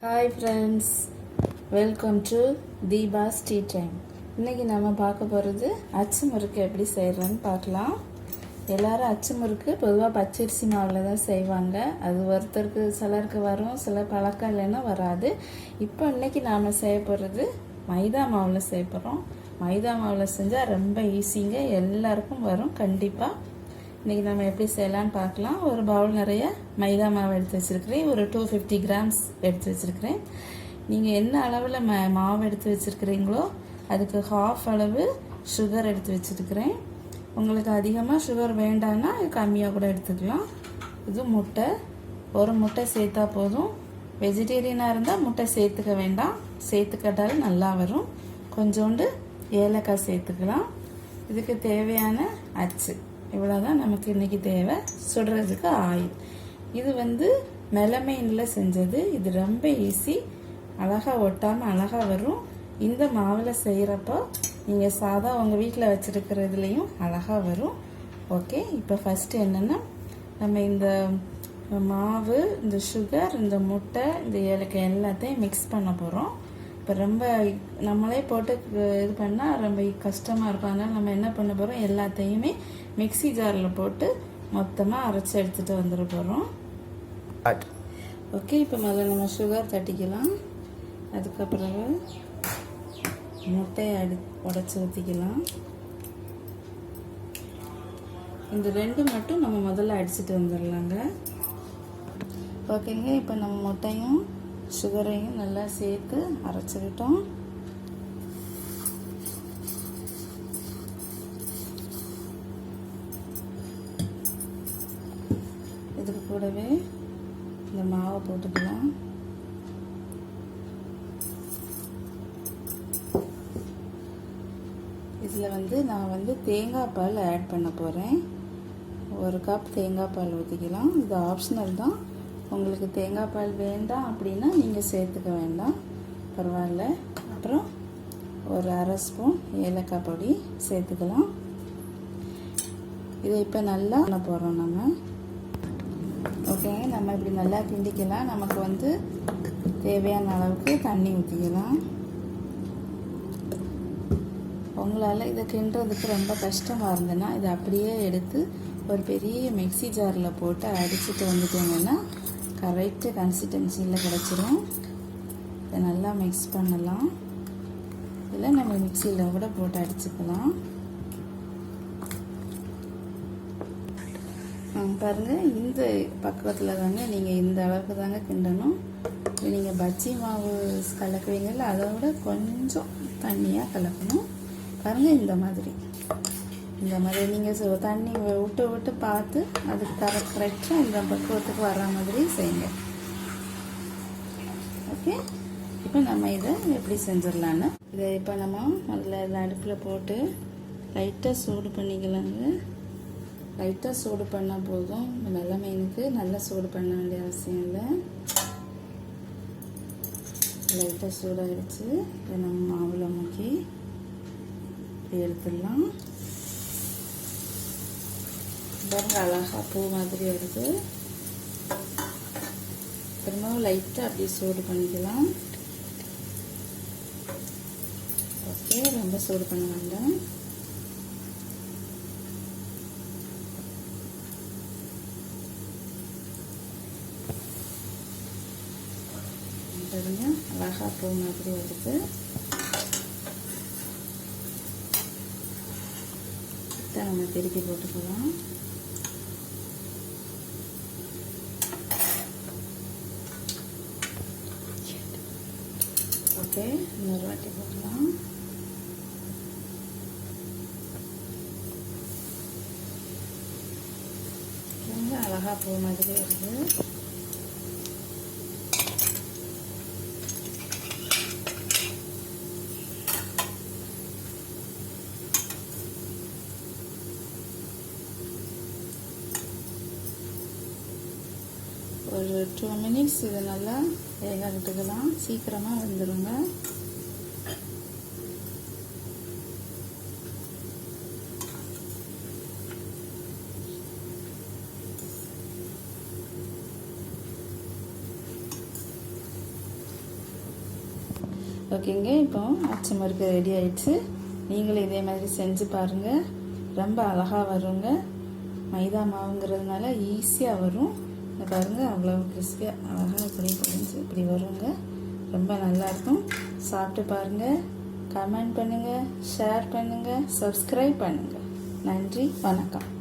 Hi friends, welcome to Deepa's tea time. இன்றைக்கி நம்ம பார்க்க போகிறது அச்சு முறுக்கு எப்படி செய்கிறோன்னு பார்க்கலாம். எல்லோரும் அச்சு முறுக்கு பொதுவாக பச்சரிசி மாவில் தான் செய்வாங்க. அது ஒருத்தருக்கு சிலருக்கு வரும், சில பழக்கம் இல்லைன்னா வராது. இப்போ இன்றைக்கி நாம் செய்ய போகிறது மைதா மாவில் செய்ய போகிறோம். மைதா மாவில் செஞ்சால் ரொம்ப ஈஸிங்க, எல்லாருக்கும் வரும் கண்டிப்பாக. இன்றைக்கி நம்ம எப்படி செய்யலான்னு பார்க்கலாம். ஒரு பவுல் நிறைய மைதா மாவு எடுத்து வச்சுருக்கிறேன். ஒரு 250 கிராம்ஸ் எடுத்து வச்சுருக்கிறேன். நீங்கள் என்ன அளவில் மாவு எடுத்து வச்சுருக்கிறீங்களோ அதுக்கு ஹாஃப் அளவு சுகர் எடுத்து வச்சுருக்கிறேன். உங்களுக்கு அதிகமாக சுகர் வேண்டாம்னா கம்மியாக கூட எடுத்துக்கலாம். இது முட்டை, ஒரு முட்டை சேர்த்தா போதும். வெஜிடேரியனாக இருந்தால் முட்டை சேர்த்துக்க வேண்டாம், சேர்த்துக்கிட்டாலும் நல்லா வரும். கொஞ்சோண்டு ஏலக்காய் சேர்த்துக்கலாம். இதுக்கு தேவையான அச்சு இவ்வளோதான் நமக்கு இன்றைக்கி தேவை. சுடுறதுக்கு ஆயில். இது மெலமைனில் செஞ்சது. இது ரொம்ப ஈஸி, அழகாக ஒட்டாமல் அழகாக வரும். இந்த மாவில் செய்கிறப்போ நீங்கள் சாதா உங்கள் வீட்டில் வச்சுருக்கிறதுலையும் அழகாக வரும். ஓகே, இப்போ ஃபஸ்ட்டு என்னென்னா நம்ம இந்த மாவு, இந்த சுகர், இந்த முட்டை, இந்த ஏலக்காய் எல்லாத்தையும் மிக்ஸ் பண்ண போகிறோம். இப்போ ரொம்ப நம்மளே போட்டு இது பண்ணால் ரொம்ப கஷ்டமாக இருக்கும். அதனால் நம்ம என்ன பண்ண போகிறோம், எல்லாத்தையுமே மிக்ஸி ஜாரில் போட்டு மொத்தமாக அரைச்சி எடுத்துகிட்டு வந்துட போகிறோம். ஓகே, இப்போ முதல்ல நம்ம சுகர் தட்டிக்கலாம். அதுக்கப்புறம் முட்டையை உடச்சி ஊற்றிக்கலாம். இந்த ரெண்டு மட்டும் நம்ம முதல்ல அடிச்சுட்டு வந்துடலாங்க. ஓகேங்க, இப்போ நம்ம முட்டையும் சுகரையும் நல்லா சேர்த்து அரைச்சிக்கிட்டோம். இதுக்கு கூடவே இந்த மாவை போட்டுக்கலாம். இதில் நான் தேங்காய் பால் ஆட் பண்ண போகிறேன். ஒரு கப் தேங்காய் பால் ஊற்றிக்கலாம். இது ஆப்ஷனல் தான். உங்களுக்கு தேங்காய் பால் வேண்டாம் அப்படின்னா நீங்கள் சேர்த்துக்க வேண்டாம், பரவாயில்ல. அப்புறம் ஒரு அரை ஸ்பூன் ஏலக்காய் பொடி சேர்த்துக்கலாம். இதை இப்போ நல்லா பண்ண போகிறோம் நம்ம. ஓகேங்க, நம்ம இப்படி நல்லா கிண்டிக்கலாம். நமக்கு தேவையான அளவுக்கு தண்ணி ஊற்றிக்கலாம். உங்களால் இதை கிண்டுறதுக்கு ரொம்ப கஷ்டமாக இருந்ததுன்னா இதை அப்படியே எடுத்து ஒரு பெரிய மிக்ஸி ஜாரில் போட்டு அடிச்சுட்டு வந்துட்டீங்கன்னா கரெக்டு கன்சிஸ்டன்சியில் கிடச்சிரும். இதை நல்லா மிக்ஸ் பண்ணலாம். இல்லை நம்ம மிக்சியில் கூட போட்டு அடிச்சுக்கலாம். பாருங்கள், இந்த பக்குவத்தில் தாங்க நீங்கள் இந்த அளவுக்கு தாங்க கிண்டணும். நீங்கள் பஜ்ஜி மாவு கலக்குவீங்கல்ல, அதை விட கொஞ்சம் தண்ணியாக கலக்கணும். பாருங்கள், இந்த மாதிரி நீங்கள் தண்ணி விட்டு விட்டு பார்த்து அதுக்கு கரெக்டாக இந்த பக்குவத்துக்கு வர மாதிரி செய்யுங்க. ஓகே, இப்போ நம்ம இதை எப்படி செஞ்சிடலான்னு இதை இப்போ நம்ம முதல்ல இதை அடுப்பில் போட்டு லைட்டாக சூடு பண்ணிக்கலாங்க. லைட்டாக சூடு பண்ணால் போதும். மெலமைனுக்கு நல்லா சூடு பண்ண வேண்டிய அவசியம் இல்லை. லைட்டாக சூடாகிடுச்சு. இதை நம்ம மாவில் முக்கி எடுத்துடலாம். பாருங்க, அழகாக பூ மாதிரி வருது. திரும்பவும் லைட்டாக அப்படியே சூடு பண்ணிக்கலாம். ஓகே, ரொம்ப சூடு பண்ண வேண்டாம். பாருங்க, அழகாக பூ மாதிரி வருது. நம்ம திருப்பி போட்டுக்கலாம். ஓகே, இன்னொரு வாட்டி போடலாம். ரொம்ப அழகாக பூ மாதிரி வருது. ஒரு 2 மினிட்ஸ் இதை நல்லா வேக விட்டுக்கலாம். சீக்கிரமாக வந்துடுங்க. ஓகேங்க, இப்போ அச்சு முறுக்கு ரெடி ஆயிடுச்சு. நீங்களும் இதே மாதிரி செஞ்சு பாருங்கள். ரொம்ப அழகாக வருங்க. மைதா மாவுங்கிறதுனால ஈஸியாக வரும். இந்த பாருங்கள், அவ்வளோ கிறிஸ்பியாக அழகாக இப்படி புரிஞ்சு இப்படி வருங்க. ரொம்ப நல்லாயிருக்கும். சாப்பிட்டு பாருங்கள். கமெண்ட் பண்ணுங்கள், ஷேர் பண்ணுங்கள், சப்ஸ்கிரைப் பண்ணுங்கள். நன்றி, வணக்கம்.